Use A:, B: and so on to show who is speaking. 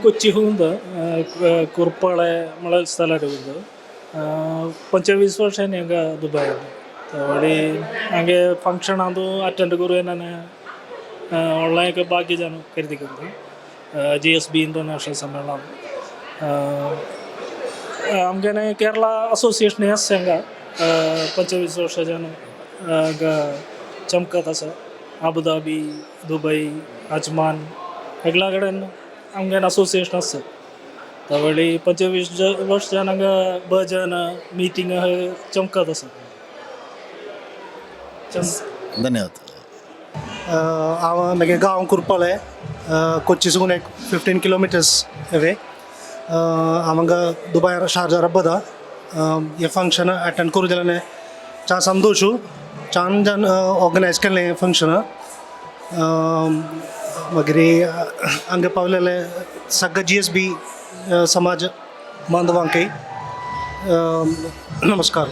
A: ಕೊಚ್ಚಿ ಹುಂದ ಕುರ್ಪಾಳೆ ಮಳೆ ಸ್ಥಳ ಇರುವುದು 25 ವರ್ಷ ಹೆಂಗೆ ದುಬೈ ತವಡಿ ಹಂಗೆ ಫಂಕ್ಷನ್ ಅದು ಅಟೆಂಡ್ ಗುರು ನಾನು ऑनलाइन बाकी जन खरेदी करतो GSB इंटरनॅशनल संमेलन आमच्याने केरला असोसिएशन हे सांगा 25 वर्षाच्यानं चमकत असं अबुधाबी दुबई अजमान सगळ्याकडेन आमच्यान असोसिएशन असतं त्यावेळी 25 वर्षानं भजन मीटिंग चमकत असं
B: धन्यवाद.
C: नगे गांव कुरपाळे कोच्ची सून एक 15 किलोमीटर्स अवे आमंगा दुबई शारजा बदा ये फंक्शन अटेंड करू दिल्याने चा संतोषू चान जन ऑर्गनाइज केले फंक्शन वगैरे अंग पावलेले सगळं GSB समाज बांधवांके नमस्कार.